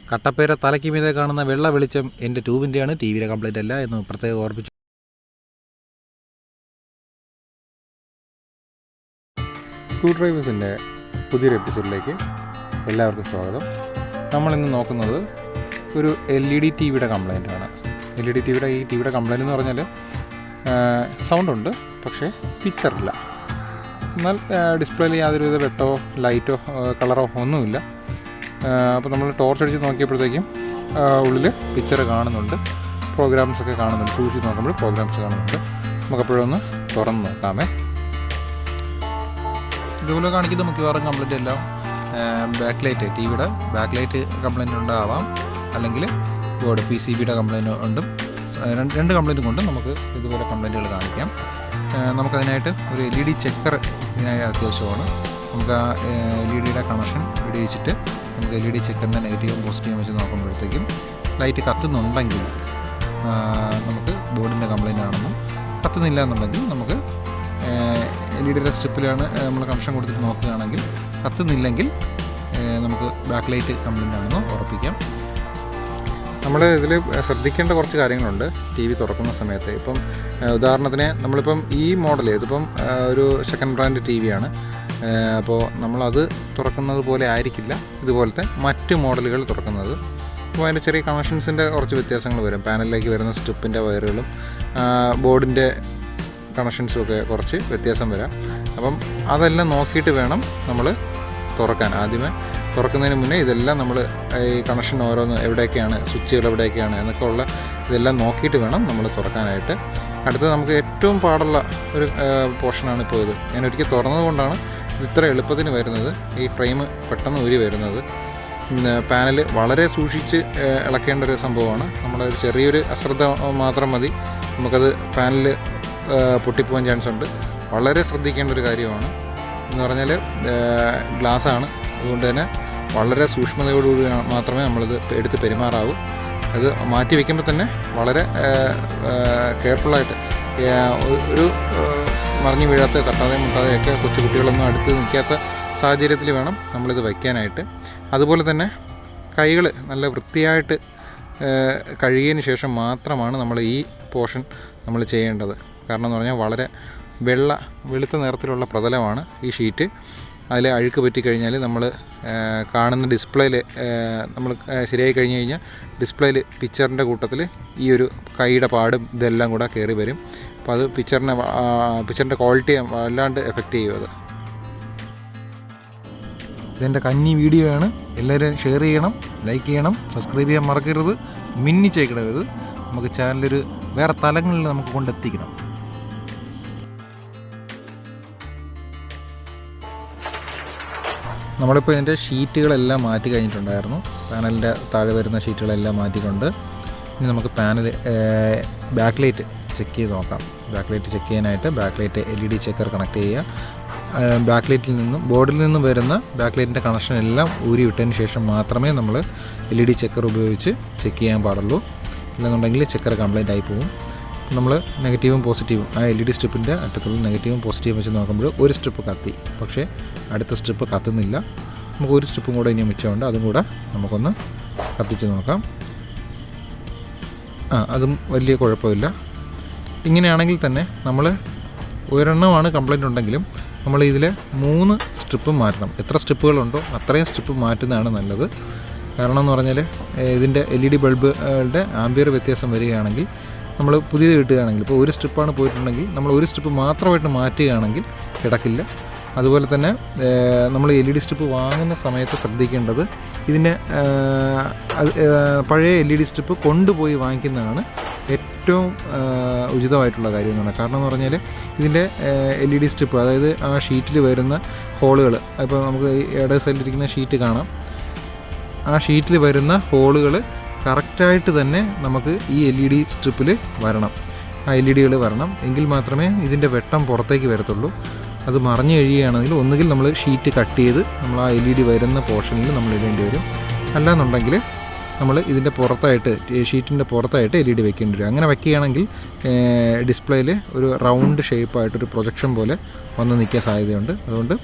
കട്ടപ്പേര തലയ്ക്ക് മീതെ കാണുന്ന വെള്ള വെളിച്ചം എൻ്റെ ട്യൂബിൻ്റെയാണ്, ടി വിയുടെ കംപ്ലൈൻ്റ് അല്ല എന്ന് പ്രത്യേകം ഓർമ്മിച്ചു. സ്ക്രൂ ഡ്രൈവേഴ്സിൻ്റെ പുതിയൊരു എപ്പിസോഡിലേക്ക് എല്ലാവർക്കും സ്വാഗതം. നമ്മളിന്ന് നോക്കുന്നത് ഒരു LED ടി വിയുടെ കംപ്ലൈൻറ്റാണ്. LED ടി വിയുടെ കംപ്ലൈൻറ്റ് എന്ന് പറഞ്ഞാൽ സൗണ്ടുണ്ട്, പക്ഷേ പിക്ചറില്ല. എന്നാൽ ഡിസ്പ്ലേയിൽ യാതൊരുവിധ വെട്ടോ ലൈറ്റോ കളറോ ഒന്നുമില്ല. അപ്പോൾ നമ്മൾ ടോർച്ച് അടിച്ച് നോക്കിയപ്പോഴത്തേക്കും ഉള്ളിൽ പിക്ചർ കാണുന്നുണ്ട്, പ്രോഗ്രാംസൊക്കെ കാണുന്നുണ്ട്. സൂക്ഷിച്ച് നോക്കുമ്പോൾ പ്രോഗ്രാംസ് കാണുന്നുണ്ട്. നമുക്കപ്പോഴൊന്ന് തുറന്ന് നോക്കാമേ. ഇതുപോലെ കാണിക്കുന്ന മിക്കവാറും കംപ്ലൈൻറ്റ് എല്ലാം ബാക്ക്ലൈറ്റ്, ടി വിയുടെ ബാക്ക്ലൈറ്റ് കംപ്ലൈൻറ്റ് ഉണ്ടാവാം, അല്ലെങ്കിൽ ബോർഡ് PCBയുടെ കംപ്ലൈൻറ്റ് ഉണ്ടും. രണ്ട് കംപ്ലൈൻറ്റും കൊണ്ട് നമുക്ക് ഇതുപോലെ കംപ്ലൈൻറ്റുകൾ കാണിക്കാം. നമുക്കതിനായിട്ട് ഒരു LED ചെക്കർ ഇതിനായി അത്യാവശ്യമാണ്. നമുക്ക് ആ LEDയുടെ കണക്ഷൻ ഇടിയിച്ചിട്ട് നമുക്ക് LED ചെക്കറിൻ്റെ നെഗറ്റീവും പോസിറ്റീവും വെച്ച് നോക്കുമ്പോഴത്തേക്കും ലൈറ്റ് കത്തുന്നുണ്ടെങ്കിൽ നമുക്ക് ബോർഡിൻ്റെ കംപ്ലൈൻ്റ് ആണെന്നും, കത്തുന്നില്ല എന്നുണ്ടെങ്കിൽ നമുക്ക് LEDയുടെ സ്ട്രിപ്പിലാണ് നമ്മൾ കണക്ഷൻ കൊടുത്തിട്ട് നോക്കുകയാണെങ്കിൽ കത്തുന്നില്ലെങ്കിൽ നമുക്ക് ബാക്ക് കംപ്ലൈൻ്റ് ആണെന്ന് ഉറപ്പിക്കാം. നമ്മൾ ഇതിൽ ശ്രദ്ധിക്കേണ്ട കുറച്ച് കാര്യങ്ങളുണ്ട് ടി വി തുറക്കുന്ന സമയത്ത്. ഇപ്പം ഉദാഹരണത്തിന് നമ്മളിപ്പം ഈ മോഡൽ, ഇതിപ്പം ഒരു സെക്കൻഡ് ബ്രാൻഡ് ടി വിയാണ്. അപ്പോൾ നമ്മളത് തുറക്കുന്നത് പോലെ ആയിരിക്കില്ല ഇതുപോലത്തെ മറ്റ് മോഡലുകൾ തുറക്കുന്നത്. അപ്പോൾ അതിൻ്റെ ചെറിയ കണക്ഷൻസിൻ്റെ കുറച്ച് വ്യത്യാസങ്ങൾ വരും. പാനലിലേക്ക് വരുന്ന സ്ട്രിപ്പിൻ്റെ വയറുകളും ബോർഡിൻ്റെ കണക്ഷൻസും ഒക്കെ കുറച്ച് വ്യത്യാസം വരാം. അപ്പം അതെല്ലാം നോക്കിയിട്ട് വേണം നമ്മൾ തുറക്കാൻ. ആദ്യമേ തുറക്കുന്നതിന് മുന്നേ ഇതെല്ലാം നമ്മൾ ഈ കണക്ഷൻ ഓരോന്ന് എവിടെയൊക്കെയാണ്, സ്വിച്ചുകൾ എവിടെയൊക്കെയാണ് എന്നൊക്കെ ഉള്ള ഇതെല്ലാം നോക്കിയിട്ട് വേണം നമ്മൾ തുറക്കാനായിട്ട്. അടുത്തത് നമുക്ക് ഏറ്റവും പാടുള്ള ഒരു പോർഷനാണ് ഇപ്പോൾ ഇത്. ഞാൻ ഒരിക്കൽ തുറന്നതുകൊണ്ടാണ് ഇത് ഇത്ര എളുപ്പത്തിന് വരുന്നത്. ഈ ഫ്രെയിം പെട്ടെന്ന് ഊരി വരുന്നത്. പാനൽ വളരെ സൂക്ഷിച്ച് ഇളക്കേണ്ട ഒരു സംഭവമാണ്. നമ്മുടെ ഒരു ചെറിയൊരു അശ്രദ്ധ മാത്രം മതി, നമുക്കത് പാനൽ പൊട്ടിപ്പോകാൻ ചാൻസ് ഉണ്ട്. വളരെ ശ്രദ്ധിക്കേണ്ട ഒരു കാര്യമാണ്. എന്ന് പറഞ്ഞാൽ ഗ്ലാസ്സാണ്, അതുകൊണ്ട് തന്നെ വളരെ സൂക്ഷ്മതയോടുകൂടി മാത്രമേ നമ്മളിത് എടുത്ത് പെരുമാറാവൂ. അത് മാറ്റി വയ്ക്കുമ്പോൾ തന്നെ വളരെ കെയർഫുള്ളായിട്ട്, ഒരു മറിഞ്ഞു വീഴാത്ത, തട്ടാതെ മുട്ടാതെയൊക്കെ കൊച്ചു കുട്ടികളൊന്നും അടുത്ത് നിൽക്കാത്ത സാഹചര്യത്തിൽ വേണം നമ്മളിത് വയ്ക്കാനായിട്ട്. അതുപോലെ തന്നെ കൈകൾ നല്ല വൃത്തിയായിട്ട് കഴുകിയതിന് ശേഷം മാത്രമാണ് നമ്മൾ ഈ പോർഷൻ നമ്മൾ ചെയ്യേണ്ടത്. കാരണം എന്ന് പറഞ്ഞാൽ വളരെ വെളുത്ത നിറത്തിലുള്ള പ്രതലമാണ് ഈ ഷീറ്റ്. അതിൽ അഴുക്ക് പറ്റിക്കഴിഞ്ഞാൽ നമ്മൾ കാണുന്ന ഡിസ്പ്ലേയിൽ നമ്മൾ ശരിയായി കഴിഞ്ഞ് കഴിഞ്ഞാൽ ഡിസ്പ്ലേയിൽ പിക്ചറിൻ്റെ കൂട്ടത്തിൽ ഈ ഒരു കൈയുടെ പാടും ഇതെല്ലാം കൂടെ കയറി വരും. അപ്പോൾ അത് പിക്ചറിൻ്റെ ക്വാളിറ്റിയെ വല്ലാണ്ട് എഫക്റ്റ് ചെയ്യും. അത് ഇതെൻ്റെ കന്നി വീഡിയോ ആണ്. എല്ലാവരും ഷെയർ ചെയ്യണം, ലൈക്ക് ചെയ്യണം, സബ്സ്ക്രൈബ് ചെയ്യാൻ മറക്കരുത്, മിന്നിച്ചേക്കണത്. നമുക്ക് ചാനലൊരു വേറെ തലങ്ങളിൽ നമുക്ക് കൊണ്ടെത്തിക്കണം. നമ്മളിപ്പോൾ ഇതിൻ്റെ ഷീറ്റുകളെല്ലാം മാറ്റി കഴിഞ്ഞിട്ടുണ്ടായിരുന്നു. പാനലിൻ്റെ താഴെ വരുന്ന ഷീറ്റുകളെല്ലാം മാറ്റിക്കൊണ്ട് ഇനി നമുക്ക് പാനൽ ബാക്ക്ലൈറ്റ് ചെക്ക് ചെയ്ത് നോക്കാം. ബാക്ക്ലൈറ്റ് ചെക്ക് ചെയ്യാനായിട്ട് ബാക്ക്ലൈറ്റ് LED ചെക്കർ കണക്ട് ചെയ്യുക. ബാക്ക്ലൈറ്റിൽ നിന്നും ബോർഡിൽ നിന്നും വരുന്ന ബാക്ക്ലൈറ്റിൻ്റെ കണക്ഷൻ എല്ലാം ഊരി വിട്ടതിന് ശേഷം മാത്രമേ നമ്മൾ LED ചെക്കർ ഉപയോഗിച്ച് ചെക്ക് ചെയ്യാൻ പാടുള്ളൂ. ഇല്ലെന്നുണ്ടെങ്കിൽ ചെക്കർ കംപ്ലൈൻ്റ് ആയി പോകും. നമ്മൾ നെഗറ്റീവും പോസിറ്റീവും ആ LED സ്ട്രിപ്പിൻ്റെ അറ്റത്തുള്ള നെഗറ്റീവും പോസിറ്റീവും വെച്ച് നോക്കുമ്പോൾ ഒരു സ്ട്രിപ്പ് കത്തി, പക്ഷേ അടുത്ത സ്ട്രിപ്പ് കത്തുന്നില്ല. നമുക്ക് ഒരു സ്ട്രിപ്പും കൂടെ ഇനി മിച്ചമുണ്ട്, അതും കൂടെ നമുക്കൊന്ന് കത്തിച്ച് നോക്കാം. അതും വലിയ കുഴപ്പമില്ല. ഇങ്ങനെയാണെങ്കിൽ തന്നെ നമ്മൾ ഒരെണ്ണമാണ് കംപ്ലൈൻറ്റ് ഉണ്ടെങ്കിലും നമ്മൾ ഇതിൽ 3 സ്ട്രിപ്പ് മാറ്റണം. എത്ര സ്ട്രിപ്പുകളുണ്ടോ അത്രയും സ്ട്രിപ്പ് മാറ്റുന്നതാണ് നല്ലത്. കാരണം എന്ന് പറഞ്ഞാൽ ഇതിൻ്റെ LED ബൾബുകളുടെ ആംബിയർ വ്യത്യാസം വരികയാണെങ്കിൽ, നമ്മൾ പുതിയത് കിട്ടുകയാണെങ്കിൽ, ഇപ്പോൾ ഒരു സ്ട്രിപ്പാണ് പോയിട്ടുണ്ടെങ്കിൽ നമ്മൾ ഒരു സ്ട്രിപ്പ് മാത്രമായിട്ട് മാറ്റുകയാണെങ്കിൽ കിടക്കില്ല. അതുപോലെ തന്നെ നമ്മൾ LED സ്ട്രിപ്പ് വാങ്ങുന്ന സമയത്ത് ശ്രദ്ധിക്കേണ്ടത്, ഇതിൻ്റെ പഴയ LED സ്ട്രിപ്പ് കൊണ്ടുപോയി വാങ്ങിക്കുന്നതാണ് ഏറ്റവും ഉചിതമായിട്ടുള്ള കാര്യം എന്ന് പറഞ്ഞാൽ. കാരണം എന്ന് പറഞ്ഞാൽ ഇതിൻ്റെ LED സ്ട്രിപ്പ്, അതായത് ആ ഷീറ്റിൽ വരുന്ന ഹോളുകൾ, ഇപ്പോൾ നമുക്ക് ഇടത് സൈഡിലിരിക്കുന്ന ഷീറ്റ് കാണാം. ആ ഷീറ്റിൽ വരുന്ന ഹോളുകൾ കറക്റ്റായിട്ട് തന്നെ നമുക്ക് ഈ LED സ്ട്രിപ്പിൽ വരണം. ആ LEDകൾ വരണം, എങ്കിൽ മാത്രമേ ഇതിൻ്റെ വെട്ടം പുറത്തേക്ക് വരത്തുള്ളൂ. അത് മറിഞ്ഞു കഴിയുകയാണെങ്കിൽ ഒന്നുകിൽ നമ്മൾ ഷീറ്റ് കട്ട് ചെയ്ത് നമ്മൾ ആ LED വരുന്ന പോർഷനിൽ നമ്മൾ ഇടേണ്ടി വരും. അല്ലാന്നുണ്ടെങ്കിൽ നമ്മൾ ഇതിൻ്റെ പുറത്തായിട്ട്, ഷീറ്റിൻ്റെ പുറത്തായിട്ട് LED വെക്കേണ്ടി വരും. അങ്ങനെ വയ്ക്കുകയാണെങ്കിൽ ഡിസ്പ്ലേയിൽ ഒരു റൗണ്ട് ഷേപ്പായിട്ടൊരു പ്രൊജക്ഷൻ പോലെ വന്ന് നിൽക്കാൻ സാധ്യതയുണ്ട്. അതുകൊണ്ട്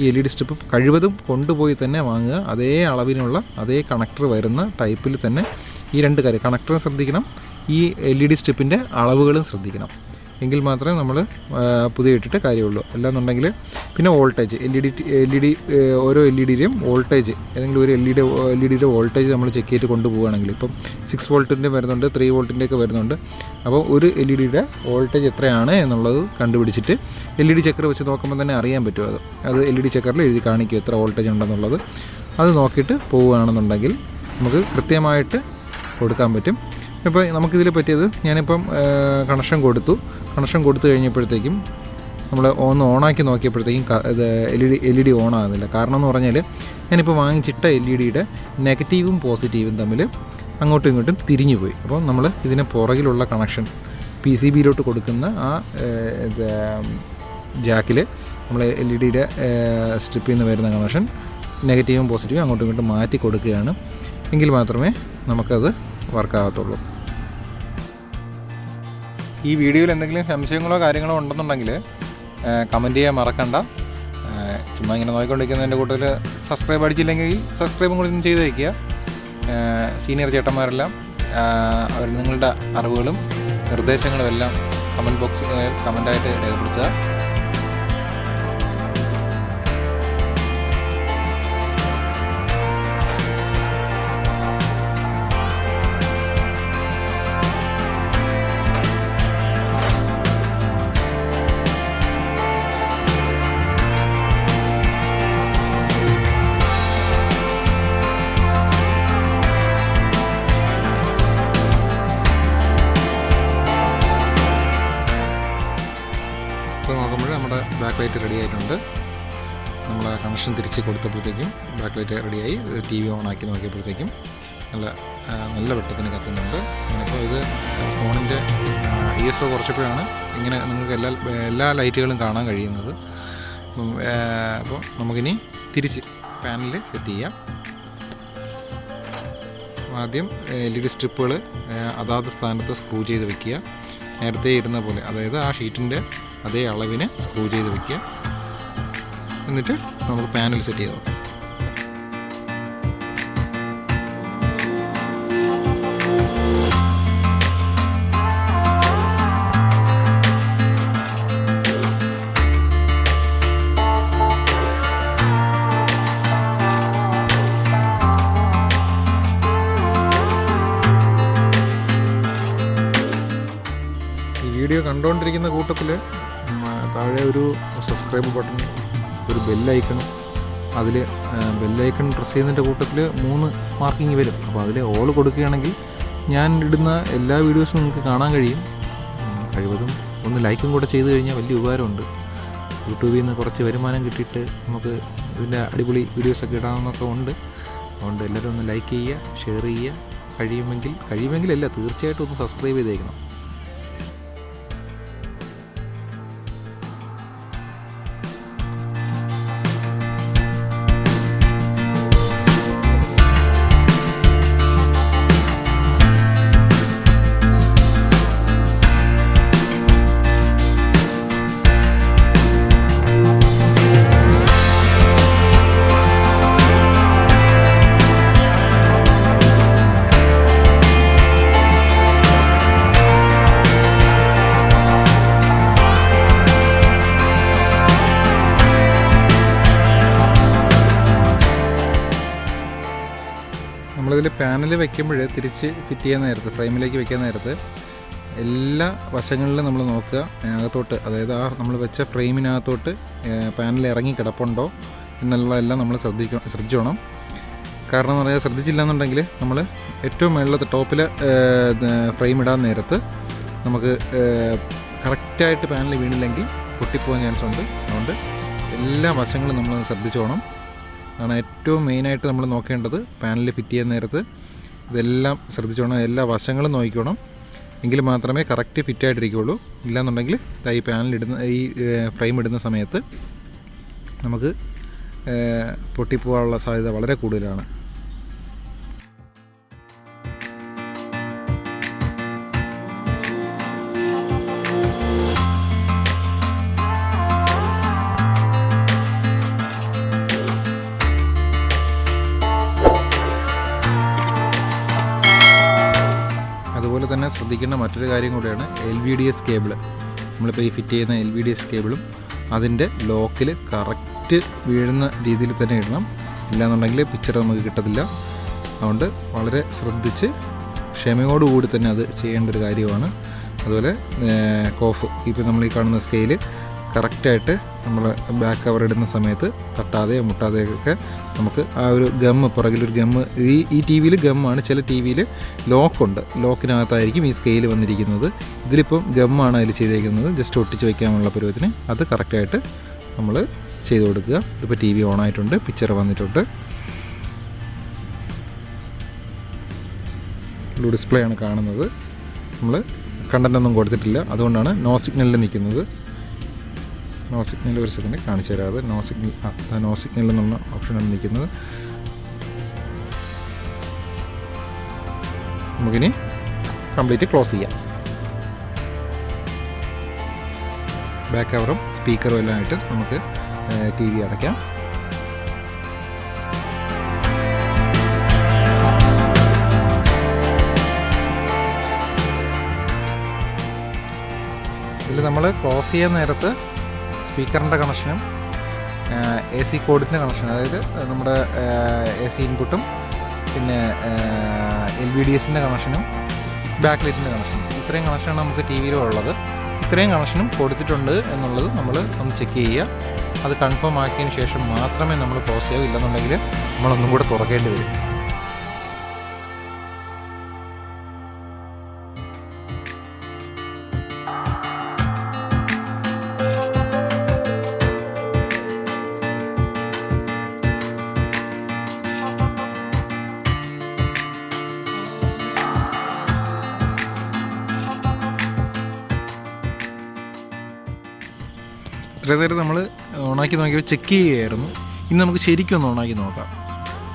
ഈ LED സ്ട്രിപ്പ് കഴിവതും കൊണ്ടുപോയി തന്നെ വാങ്ങുക. അതേ അളവിനുള്ള അതേ കണക്ടർ വരുന്ന ടൈപ്പിൽ തന്നെ ഈ 2 കാര്യം, കണക്ടറും ശ്രദ്ധിക്കണം, ഈ LED സ്ട്രിപ്പിൻ്റെ അളവുകളും ശ്രദ്ധിക്കണം. എങ്കിൽ മാത്രമേ നമ്മൾ പുതിയ ഇട്ടിട്ട് കാര്യമുള്ളൂ. അല്ലാന്നുണ്ടെങ്കിൽ പിന്നെ വോൾട്ടേജ് LED ഓരോ LEDയുടെയും വോൾട്ടേജ്, ഏതെങ്കിലും ഒരു LEDയുടെ വോൾട്ടേജ് നമ്മൾ ചെക്ക് ചെയ്തിട്ട് കൊണ്ടുപോവുകയാണെങ്കിൽ, ഇപ്പം 6 വോൾട്ടിൻ്റെ വരുന്നുണ്ട്, 3 വോൾട്ടിൻ്റെ ഒക്കെ വരുന്നുണ്ട്. അപ്പോൾ ഒരു LEDയുടെ വോൾട്ടേജ് എത്രയാണ് എന്നുള്ളത് കണ്ടുപിടിച്ചിട്ട് LED ചെക്കർ വെച്ച് നോക്കുമ്പോൾ തന്നെ അറിയാൻ പറ്റും. അത് LED ചെക്കറിൽ എഴുതി കാണിക്കും എത്ര വോൾട്ടേജ് ഉണ്ടെന്നുള്ളത്. അത് നോക്കിയിട്ട് പോവുകയാണെന്നുണ്ടെങ്കിൽ നമുക്ക് കൃത്യമായിട്ട് കൊടുക്കാൻ പറ്റും. ഇപ്പോൾ നമുക്കിതിൽ പറ്റിയത്, ഞാനിപ്പം കണക്ഷൻ കൊടുത്തു കഴിഞ്ഞപ്പോഴത്തേക്കും നമ്മൾ ഓണാക്കി നോക്കിയപ്പോഴത്തേക്കും LED ഓൺ ആകുന്നില്ല. കാരണം എന്ന് പറഞ്ഞാൽ ഞാനിപ്പോൾ വാങ്ങിച്ചിട്ട LEDയുടെ നെഗറ്റീവും പോസിറ്റീവും തമ്മിൽ അങ്ങോട്ടും ഇങ്ങോട്ടും തിരിഞ്ഞു പോയി. അപ്പോൾ നമ്മൾ ഇതിന് പുറകിലുള്ള കണക്ഷൻ PCBയിലോട്ട് കൊടുക്കുന്ന ആ ജാക്കിൽ നമ്മൾ LEDയുടെ സ്ട്രിപ്പിൽ നിന്ന് വരുന്ന കണക്ഷൻ നെഗറ്റീവും പോസിറ്റീവും അങ്ങോട്ടും ഇങ്ങോട്ടും മാറ്റി കൊടുക്കുകയാണ്. എങ്കിൽ മാത്രമേ നമുക്കത് വർക്കാകത്തുള്ളൂ. ഈ വീഡിയോയിൽ എന്തെങ്കിലും സംശയങ്ങളോ കാര്യങ്ങളോ ഉണ്ടെന്നുണ്ടെങ്കിൽ കമൻറ്റ് ചെയ്യാൻ മറക്കണ്ട. ചുമ്മാ ഇങ്ങനെ നോക്കിക്കൊണ്ടിരിക്കുന്നതിൻ്റെ കൂട്ടത്തിൽ സബ്സ്ക്രൈബ് അടിച്ചില്ലെങ്കിൽ സബ്സ്ക്രൈബും കൂടി ഒന്ന് ചെയ്ത് വയ്ക്കുക. സീനിയർ ചേട്ടന്മാരെല്ലാം അവർ നിങ്ങളുടെ അറിവുകളും നിർദ്ദേശങ്ങളും എല്ലാം കമൻറ്റ് ബോക്സിൽ കമൻറ്റായിട്ട് രേഖപ്പെടുത്തുക. നോക്കുമ്പോൾ നമ്മുടെ ബാക്ക് ലൈറ്റ് റെഡി ആയിട്ടുണ്ട്. നമ്മൾ കണക്ഷൻ തിരിച്ച് കൊടുത്തപ്പോഴത്തേക്കും ബാക്ക് ലൈറ്റ് റെഡിയായി. TV ഓണാക്കി നോക്കിയപ്പോഴത്തേക്കും നല്ല വെട്ടത്തിന് കത്തുന്നുണ്ട്. അപ്പോൾ ഇത് ഫോണിൻ്റെ ISO കുറച്ചപ്പോഴാണ് ഇങ്ങനെ നിങ്ങൾക്ക് എല്ലാ ലൈറ്റുകളും കാണാൻ കഴിയുന്നത്. അപ്പോൾ നമുക്കിനി തിരിച്ച് പാനൽ സെറ്റ് ചെയ്യാം. ആദ്യം LED സ്ട്രിപ്പുകൾ അതാത് സ്ഥാനത്ത് സ്ക്രൂ ചെയ്ത് വയ്ക്കുക. നേരത്തെ ഇരുന്ന പോലെ, അതായത് ആ ഷീറ്റിൻ്റെ അതേ അളവിന് സ്ക്രൂ ചെയ്ത് വയ്ക്കുക. എന്നിട്ട് നമുക്ക് പാനൽ സെറ്റ് ചെയ്ത് നോക്കാം. വീഡിയോ കണ്ടുകൊണ്ടിരിക്കുന്ന കൂട്ടത്തിൽ താഴെ ഒരു സബ്സ്ക്രൈബ് ബട്ടൺ, ഒരു ബെല്ലൈക്കണും, അതിൽ ബെല്ലൈക്കൺ പ്രസ് ചെയ്യുന്നതിൻ്റെ കൂട്ടത്തിൽ 3 മാർക്കിങ് വരും. അപ്പോൾ അതിൽ ഓൾ കൊടുക്കുകയാണെങ്കിൽ ഞാൻ ഇടുന്ന എല്ലാ വീഡിയോസും നിങ്ങൾക്ക് കാണാൻ കഴിയും. കഴിവതും ഒന്ന് ലൈക്കും കൂടെ ചെയ്ത് കഴിഞ്ഞാൽ വലിയ ഉപകാരമുണ്ട്. യൂട്യൂബിൽ നിന്ന് കുറച്ച് വരുമാനം കിട്ടിയിട്ട് നമുക്ക് ഇതിൻ്റെ അടിപൊളി വീഡിയോസൊക്കെ ഇടാമെന്നൊക്കെ ഉണ്ട്. അതുകൊണ്ട് എല്ലാവരും ഒന്ന് ലൈക്ക് ചെയ്യുക, ഷെയർ ചെയ്യുക, കഴിയുമെങ്കിലല്ല തീർച്ചയായിട്ടും ഒന്ന് സബ്സ്ക്രൈബ് ചെയ്തേക്കണം. നമ്മളിതിൽ പാനൽ വയ്ക്കുമ്പോൾ തിരിച്ച് ഫിറ്റ് ചെയ്യാൻ നേരത്ത്, ഫ്രെയിമിലേക്ക് വയ്ക്കാൻ നേരത്ത് എല്ലാ വശങ്ങളിലും നമ്മൾ നോക്കുക. അതിനകത്തോട്ട്, അതായത് ആ നമ്മൾ വെച്ച ഫ്രെയിമിനകത്തോട്ട് പാനൽ ഇറങ്ങി കിടപ്പുണ്ടോ എന്നുള്ളതെല്ലാം നമ്മൾ ശ്രദ്ധിച്ചോണം. കാരണം എന്ന് പറഞ്ഞാൽ ശ്രദ്ധിച്ചില്ല എന്നുണ്ടെങ്കിൽ നമ്മൾ ഏറ്റവും മുകളിലത്തെ ടോപ്പിൽ ഫ്രെയിം ഇടാൻ നേരത്ത് നമുക്ക് കറക്റ്റായിട്ട് പാനൽ വീണില്ലെങ്കിൽ പൊട്ടിപ്പോകാൻ ചാൻസ് ഉണ്ട്. അതുകൊണ്ട് എല്ലാ വശങ്ങളും നമ്മൾ ശ്രദ്ധിച്ചോണം. അതാണ് ഏറ്റവും മെയിനായിട്ട് നമ്മൾ നോക്കേണ്ടത്. പാനൽ ഫിറ്റ് ചെയ്യാൻ നേരത്ത് ഇതെല്ലാം ശ്രദ്ധിച്ചോണം, എല്ലാ വശങ്ങളും നോക്കിക്കോണം. എങ്കിൽ മാത്രമേ കറക്റ്റ് ഫിറ്റായിട്ടിരിക്കുകയുള്ളൂ. ഇല്ലയെന്നുണ്ടെങ്കിൽ ഈ പാനൽ ഈ ഫ്രെയിം ഇടുന്ന സമയത്ത് നമുക്ക് പൊട്ടിപ്പോകാനുള്ള സാധ്യത വളരെ കൂടുതലാണ്. അതുപോലെ തന്നെ ശ്രദ്ധിക്കേണ്ട മറ്റൊരു കാര്യം കൂടിയാണ് LVDS കേബിൾ. നമ്മളിപ്പോൾ ഈ ഫിറ്റ് ചെയ്യുന്ന LVDS കേബിളും അതിൻ്റെ ലോക്കിൽ കറക്റ്റ് വീഴുന്ന രീതിയിൽ തന്നെ ഇടണം. ഇല്ലാന്നുണ്ടെങ്കിൽ പിക്ചർ നമുക്ക് കിട്ടത്തില്ല. അതുകൊണ്ട് വളരെ ശ്രദ്ധിച്ച് ക്ഷമയോടുകൂടി തന്നെ അത് ചെയ്യേണ്ട ഒരു കാര്യമാണ്. അതുപോലെ കോഫ്, ഇപ്പോൾ നമ്മൾ ഈ കാണുന്ന സ്കെയിൽ കറക്റ്റായിട്ട് നമ്മൾ ബാക്ക് കവർ ഇടുന്ന സമയത്ത് തട്ടാതെയോ മുട്ടാതെയൊക്കെ നമുക്ക് ആ ഒരു ഗമ്മ്, പുറകിലൊരു ഗമ്മ്, ഈ ടി വിയിൽ ഗമ്മാണ്. ചില ടി വിയിൽ ലോക്കുണ്ട്, ലോക്കിനകത്തായിരിക്കും ഈ സ്കെയിൽ വന്നിരിക്കുന്നത്. ഇതിലിപ്പം ഗമ്മാണ് അതിൽ ചെയ്തേക്കുന്നത്. ജസ്റ്റ് ഒട്ടിച്ച് വയ്ക്കാനുള്ള പരുവത്തിന് അത് കറക്റ്റായിട്ട് നമ്മൾ ചെയ്ത് കൊടുക്കുക. ഇതിപ്പോൾ TV ഓണായിട്ടുണ്ട്, പിക്ചർ വന്നിട്ടുണ്ട്. ഡിസ്പ്ലേ ആണ് കാണുന്നത്. നമ്മൾ കണ്ടൻ്റൊന്നും കൊടുത്തിട്ടില്ല, അതുകൊണ്ടാണ് നോ സിഗ്നലിൽ നിൽക്കുന്നത്. നോ സിഗ്നൽ ഒരു സെക്കൻഡ് കാണിച്ചു തരാം. അത് നോ സിഗ്നൽ എന്നുള്ള ഓപ്ഷനാണ് നിൽക്കുന്നത്. നമുക്കിനി കംപ്ലീറ്റ് ക്ലോസ് ചെയ്യാം. ബാക്ക് കവറും സ്പീക്കറും എല്ലാം ആയിട്ട് നമുക്ക് TV അടയ്ക്കാം. ഇതിൽ നമ്മൾ ക്ലോസ് ചെയ്യുന്ന നേരത്ത് സ്പീക്കറിൻ്റെ കണക്ഷനും AC കോഡിൻ്റെ കണക്ഷനും, അതായത് നമ്മുടെ AC ഇൻപുട്ടും പിന്നെ LVDSൻ്റെ കണക്ഷനും ബാക്ക് ലൈറ്റിൻ്റെ കണക്ഷനും, ഇത്രയും കണക്ഷനാണ് നമുക്ക് TVയിലുള്ളത്. ഇത്രയും കണക്ഷനും കൊടുത്തിട്ടുണ്ട് എന്നുള്ളത് നമ്മൾ ഒന്ന് ചെക്ക് ചെയ്യുക. അത് കൺഫേം ആക്കിയതിന് ശേഷം മാത്രമേ നമ്മൾ ക്ലോസ് ചെയ്യൂ. ഇല്ലെന്നുണ്ടെങ്കിൽ നമ്മളൊന്നും കൂടെ തുറക്കേണ്ടി വരും. ഇത്രയും നേരം നമ്മൾ ഓണാക്കി നോക്കിയപ്പോൾ ചെക്ക് ചെയ്യുകയായിരുന്നു. ഇനി നമുക്ക് ശരിക്കും ഒന്ന് ഓണാക്കി നോക്കാം.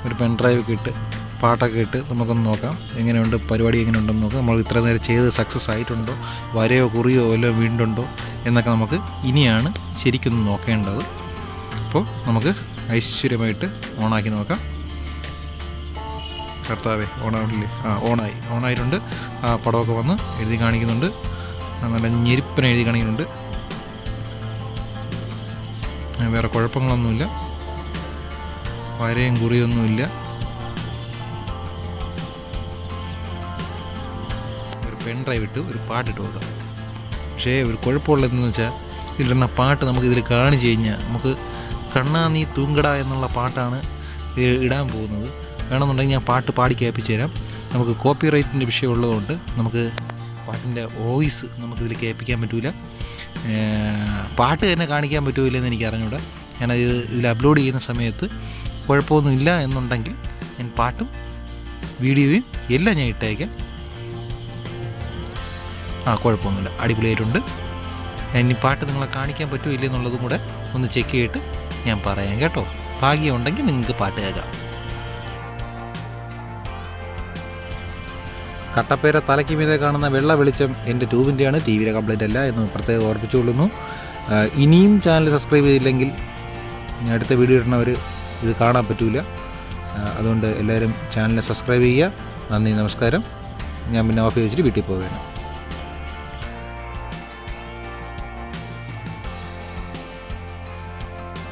ഒരു പെൻ ഡ്രൈവ് ഒക്കെ ഇട്ട് പാട്ടൊക്കെ ഇട്ട് നമുക്കൊന്ന് നോക്കാം എങ്ങനെയുണ്ട്, പരിപാടി എങ്ങനെയുണ്ടെന്ന് നോക്കാം. നമ്മൾ ഇത്ര നേരം ചെയ്ത് സക്സസ് ആയിട്ടുണ്ടോ, വരയോ കുറിയോ വല്ലതും വീണ്ടുണ്ടോ എന്നൊക്കെ നമുക്ക് ഇനിയാണ് ശരിക്കൊന്ന് നോക്കേണ്ടത്. അപ്പോൾ നമുക്ക് ഐശ്വര്യമായിട്ട് ഓണാക്കി നോക്കാം. കർത്താവേ, ഓണാവില്ലേ? ഓണായിട്ടുണ്ട്. ആ പടമൊക്കെ വന്ന് എഴുതി കാണിക്കുന്നുണ്ട്. നല്ല ഞെരിപ്പന എഴുതി കാണിക്കുന്നുണ്ട്. വേറെ കുഴപ്പങ്ങളൊന്നുമില്ല, വരയും കുറിയൊന്നുമില്ല. ഒരു പെൻ ഡ്രൈവ് ഇട്ട് ഒരു പാട്ടിട്ട് നോക്കാം. പക്ഷേ ഒരു കുഴപ്പമുള്ളതെന്ന് വെച്ചാൽ ഇതിലിടുന്ന പാട്ട് നമുക്കിതിൽ കാണിച്ചു കഴിഞ്ഞാൽ നമുക്ക് കണ്ണാ നീ തൂങ്കട എന്നുള്ള പാട്ടാണ് ഇത് ഇടാൻ പോകുന്നത്. വേണമെന്നുണ്ടെങ്കിൽ ഞാൻ പാട്ട് പാടി കേൾപ്പിച്ചു തരാം. നമുക്ക് കോപ്പി റൈറ്റിൻ്റെ വിഷയം ഉള്ളതുകൊണ്ട് നമുക്ക് പാട്ടിൻ്റെ വോയിസ് നമുക്കിതിൽ കേൾപ്പിക്കാൻ പറ്റില്ല. പാട്ട് തന്നെ കാണിക്കാൻ പറ്റുമില്ലെന്ന് എനിക്ക് അറിഞ്ഞൂടാ. ഞാനത് ഇതിൽ അപ്ലോഡ് ചെയ്യുന്ന സമയത്ത് കുഴപ്പമൊന്നുമില്ല എന്നുണ്ടെങ്കിൽ ഞാൻ പാട്ടും വീഡിയോയും എല്ലാം ഞാൻ ഇട്ടേക്കാം. കുഴപ്പമൊന്നുമില്ല, അടിപൊളിയായിട്ടുണ്ട്. ഇനി പാട്ട് നിങ്ങളെ കാണിക്കാൻ പറ്റുമില്ല എന്നുള്ളതും കൂടെ ഒന്ന് ചെക്ക് ചെയ്തിട്ട് ഞാൻ പറയാം കേട്ടോ. ഭാഗ്യമുണ്ടെങ്കിൽ നിങ്ങൾക്ക് പാട്ട് കേൾക്കാം. കട്ടപ്പേര തലയ്ക്ക് മീതെ കാണുന്ന വെള്ള വെളിച്ചം എൻ്റെ ട്യൂബിൻ്റെയാണ്, TVയുടെ കംപ്ലൈൻ്റ് അല്ല എന്ന് പ്രത്യേകം ഓർപ്പിച്ചുകൊള്ളുന്നു. ഇനിയും ചാനൽ സബ്സ്ക്രൈബ് ചെയ്തില്ലെങ്കിൽ അടുത്ത വീഡിയോ ഇടുന്നവർ ഇത് കാണാൻ പറ്റില്ല. അതുകൊണ്ട് എല്ലാവരും ചാനൽ സബ്സ്ക്രൈബ് ചെയ്യുക. നന്ദി, നമസ്കാരം. ഞാൻ പിന്നെ ഓഫ് വെച്ചിട്ട് വീട്ടിൽ പോവുകയാണ്.